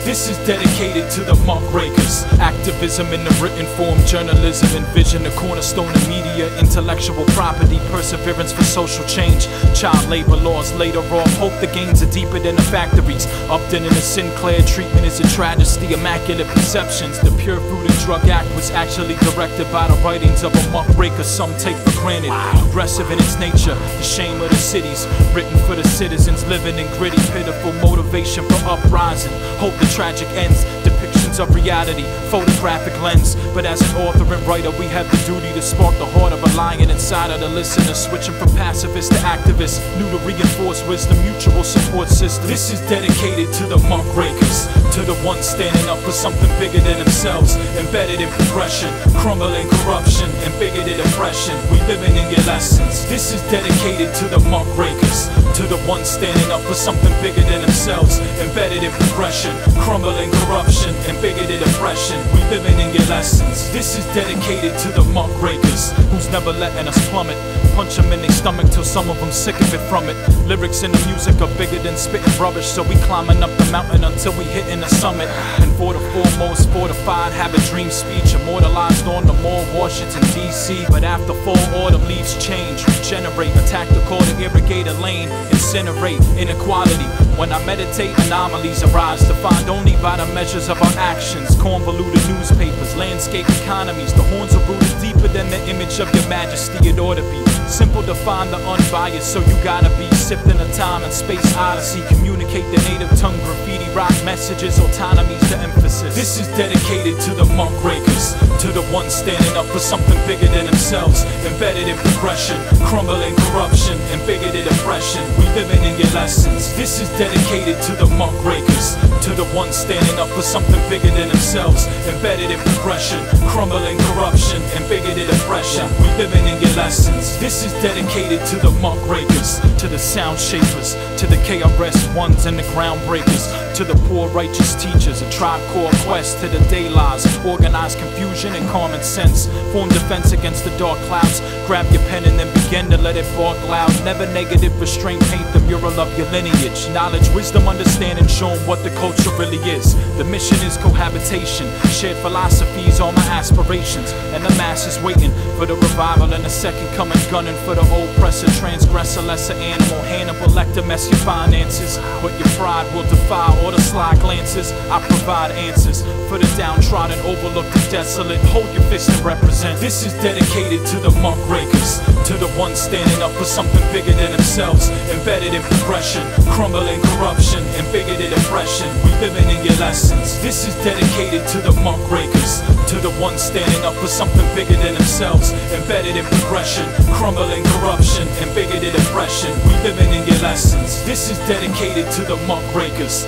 This is dedicated to the Muck Rakers. Activism in the written form, journalism and vision, the cornerstone of media, intellectual property, perseverance for social change. Child labor laws later off, hope the gains are deeper than the factories. Upton and the Sinclair treatment is a travesty, immaculate perceptions. The Pure Food and Drug Act was actually directed by the writings of a Muck Raker some take for granted. Aggressive in its nature, the shame of the cities, written for the citizens living in gritty, pitiful motivation for uprising. Hope the tragic ends, depictions of reality, photographic lens. But as an author and writer, we have the duty to spark the heart of a lion inside of the listener, switching from pacifist to activist, new to reinforce wisdom, mutual support system. This is dedicated to the Muck Rakers, to the ones standing up for something bigger than themselves, embedded in progression, crumbling corruption and bigoted oppression. We living in your lessons. This is dedicated to the Muck Rakers, to the ones standing up for something bigger than themselves, embedded in progression, crumbling corruption and bigoted oppression. We living in your lessons. This is dedicated to the Muck Rakers, who's never letting us plummet. Punch them in their stomach till some of them sick of it from it. Lyrics and the music are bigger than spitting rubbish, so we climbing up the mountain until we hitting the summit. And for the foremost, fortified, have a dream speech immortalized on the mall, Washington DC. But after fall, autumn leaves change, regenerate, attack the call to irrigate a lane, incinerate inequality. When I meditate, anomalies arise, defined only by the measures of our actions. Convoluted newspapers, landscape economies, the horns are rooted deeper than the image of your majesty. It ought to be simple to find the unbiased, so you gotta be sifting a time and space odyssey. Communicate the native tongue, graffiti, rock messages, autonomy's the emphasis. This is dedicated to the Muck Rakers, to the ones standing up for something bigger than themselves, embedded in progression, crumbling corruption and bigoted oppression. We living in your lessons. This is dedicated to the Muck Rakers, to the ones standing up for something bigger than themselves, embedded in progression, crumbling corruption and bigoted oppression. We living in your lessons. This is dedicated to the Muck Rakers, to the sound shapers, to the KRS-Ones and the groundbreakers, to the poor righteous teachers, a tribe core quest to the day lies, organized confusion and common sense, form defense against the dark clouds. Grab your pen and then begin to let it bark loud. Never negative restraint, paint the mural of your lineage. Knowledge, wisdom, understanding, showing what the culture really is. The mission is cohabitation, shared philosophies, all my aspirations, and the masses waiting for the revival and the second coming, gunning for the oppressor, transgressor, lesser animal, Hannibal Lecter, mess your finances, but your pride will defy all the sly glances. I provide answers for the downtrodden, overlooked and desolate. Hold your fist and represent. This is dedicated to the Muck Rakers, to the ones standing up for something bigger than themselves, embedded in progression, crumbling corruption and bigoted oppression. We living in your lessons. This is dedicated to the Muck Rakers, to the ones standing up for something bigger than themselves, embedded in progression, crumbling corruption and bigoted oppression. We living in your lessons. This is dedicated to the Muck Rakers,